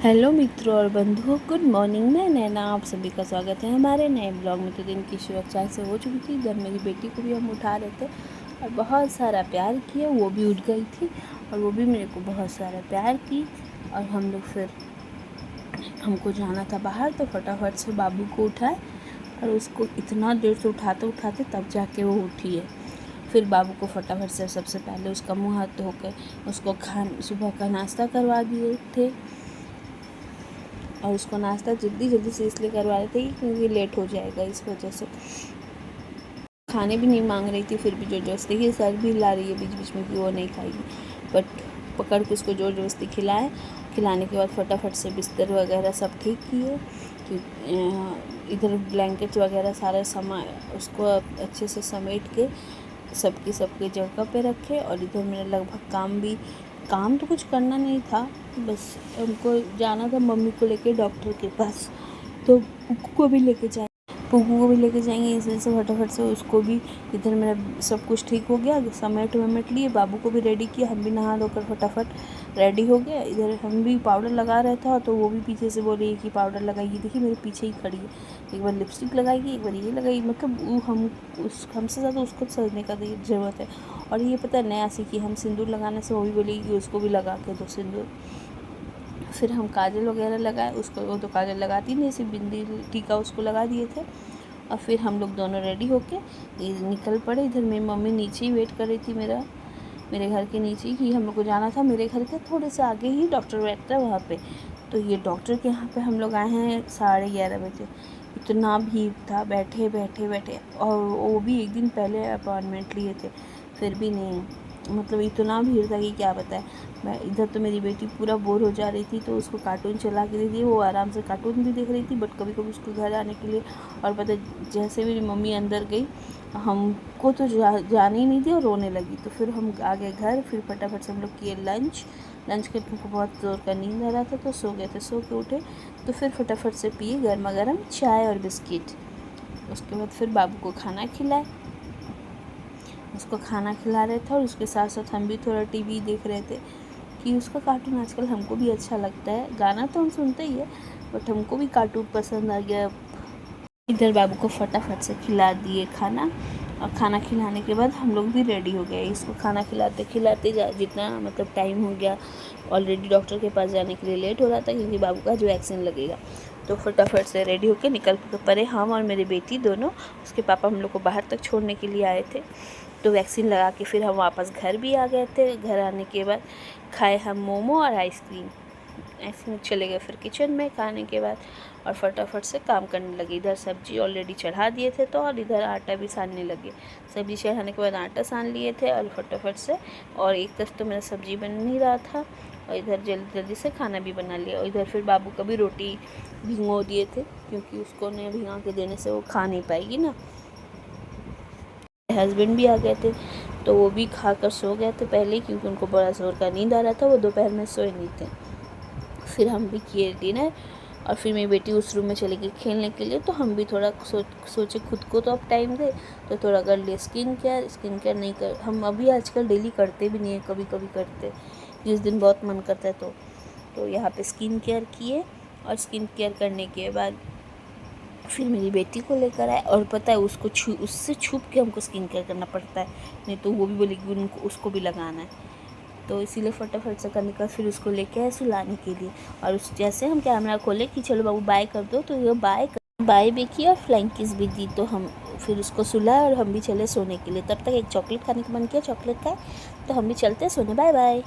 Hello मित्रों और बंधुओं, गुड मॉर्निंग। मैं नैना, आप सभी का स्वागत है हमारे नए ब्लॉग में। तो दिन की शुरुआत चाय से हो चुकी थी। इधर मेरी बेटी को भी हम उठा रहे थे और बहुत सारा प्यार किया। वो भी उठ गई थी और वो भी मेरे को बहुत सारा प्यार की। और हम लोग फिर हमको जाना था बाहर, तो फटाफट से बाबू को उठाए और उसको इतना देर से उठाते उठाते तब जाके वो उठी है। फिर बाबू को फटाफट से सबसे पहले उसका मुँह हाथ धो कर उसको सुबह का नाश्ता करवा दिए थे। और उसको नाश्ता जल्दी जल्दी से इसलिए करवा रहे थे क्योंकि लेट हो जाएगा, इस वजह से। खाने भी नहीं मांग रही थी, फिर भी जोर जबरदस्ती की सर भी ला रही है बीच बीच में कि वो नहीं खाएगी, बट पकड़ के उसको जोर जबरदस्ती खिलाए। खिलाने के बाद फटाफट से बिस्तर वगैरह सब ठीक किए कि इधर ब्लैंकेट वगैरह सारा उसको अच्छे से समेट के सबकी जगह पे रखे। और इधर मेरा लगभग काम तो कुछ करना नहीं था, बस हमको जाना था मम्मी को लेके डॉक्टर के पास। तो पुक्कू को भी लेके जाएंगे, इस वजह से फटाफट से उसको भी इधर मेरा सब कुछ ठीक हो गया। समेट वमेट लिए, बाबू को भी रेडी किया। हम भी नहा धोकर फटाफट रेडी हो गए। इधर हम भी पाउडर लगा रहा था, तो वो भी पीछे से बोल रही है कि पाउडर लगाइए। देखिए मेरे पीछे ही खड़ी है, एक बार लिपस्टिक लगाएगी, एक बार ये लगाई। मतलब हमसे ज़्यादा उसको सजने का ज़रूरत है। और ये पता है नया सीखी, हम सिंदूर लगाने से वो भी बोलेगी कि उसको भी लगा के दो सिंदूर। फिर हम काजल वगैरह लगाए उसको, वो तो काजल लगाती नहीं, सिर्फ बिंदी टीका उसको लगा दिए थे। और फिर हम लोग दोनों रेडी होके निकल पड़े। इधर मेरी मम्मी नीचे ही वेट कर रही थी मेरे घर के नीचे ही हम लोग को जाना था। मेरे घर के थोड़े से आगे ही डॉक्टर बैठता है वहाँ पे। तो ये डॉक्टर के यहाँ पे हम लोग आए हैं 11:30 बजे। इतना भीड़ था, बैठे और वो भी एक दिन पहले अपॉइंटमेंट लिए थे, फिर भी नहीं, मतलब इतना भीड़ था कि क्या बताएं। मैं इधर तो मेरी बेटी पूरा बोर हो जा रही थी, तो उसको कार्टून चला के दे दिए। वो आराम से कार्टून भी देख रही थी, बट कभी कभी उसको घर आने के लिए। और पता जैसे मेरी मम्मी अंदर गई, हमको तो जाने ही नहीं दी और रोने लगी। तो फिर हम आ गए घर। फिर फटाफट से हम लोग किए लंच करके हमको बहुत ज़ोर का नींद आ रहा था, तो सो गए थे। सो के उठे तो फिर फटाफट से पिए गर्मा गर्म चाय और बिस्किट। उसके बाद फिर बाबू को खाना खिलाए, उसको खाना खिला रहे थे। और उसके साथ साथ हम भी थोड़ा टीवी देख रहे थे कि उसका कार्टून आजकल हमको भी अच्छा लगता है। गाना तो हम सुनते ही है, बट हमको भी कार्टून पसंद आ गया। इधर बाबू को फटाफट से खिला दिए खाना। और खाना खिलाने के बाद हम लोग भी रेडी हो गए। इसको खाना खिलाते खिलाते जितना मतलब टाइम हो गया, ऑलरेडी डॉक्टर के पास जाने के लिए लेट हो रहा था क्योंकि बाबू का जो वैक्सीन लगेगा। तो फटाफट से रेडी होकर निकल पड़े हम और मेरी बेटी दोनों। उसके पापा हम लोग को बाहर तक छोड़ने के लिए आए थे। तो वैक्सीन लगा के फिर हम वापस घर भी आ गए थे। घर आने के बाद खाए हम मोमो और आइसक्रीम। ऐसे में चले गए फिर किचन में खाने के बाद, और फटाफट से काम करने लगे। इधर सब्जी ऑलरेडी चढ़ा दिए थे, तो और इधर आटा भी सानने लगे। सब्जी चढ़ाने के बाद आटा सान लिए थे और फटाफट से, और एक तरफ तो मेरा सब्जी बन नहीं रहा था और इधर जल्दी जल्दी से खाना भी बना लिया। और इधर फिर बाबू का भी रोटी भिगो दिए थे क्योंकि उसको नहीं भिगा के देने से वो खा नहीं पाएगी ना। हस्बैंड भी आ गए थे, तो वो भी खाकर सो गए थे पहले ही, क्योंकि उनको बड़ा जोर का नींद आ रहा था। वो दोपहर में सोए नहीं थे। फिर हम भी किए डिनर और फिर मेरी बेटी उस रूम में चली गई खेलने के लिए। तो हम भी थोड़ा सोचे खुद को तो अब टाइम दे, तो थोड़ा कर लिए स्किन केयर नहीं कर, हम अभी आजकल डेली करते भी नहीं है, कभी कभी करते जिस दिन बहुत मन करता है। तो यहाँ पे स्किन केयर किए। और स्किन केयर करने के बाद फिर मेरी बेटी को लेकर आए। और पता है उससे छुप के हमको स्किन केयर करना पड़ता है, नहीं तो वो भी बोलेगी उसको भी लगाना है। तो इसीलिए फटाफट से करने का फिर उसको लेके आए सुलाने के लिए। और उस जैसे हम कैमरा खोले कि चलो बाबू बाय कर दो, तो ये बाय भी किया और फ्लाइंग किस भी दी। तो हम फिर उसको सुलाए और हम भी चले सोने के लिए। तब तक एक चॉकलेट खाने का मन किया, चॉकलेट खाए। तो हम भी चलते सोने, बाय बाय।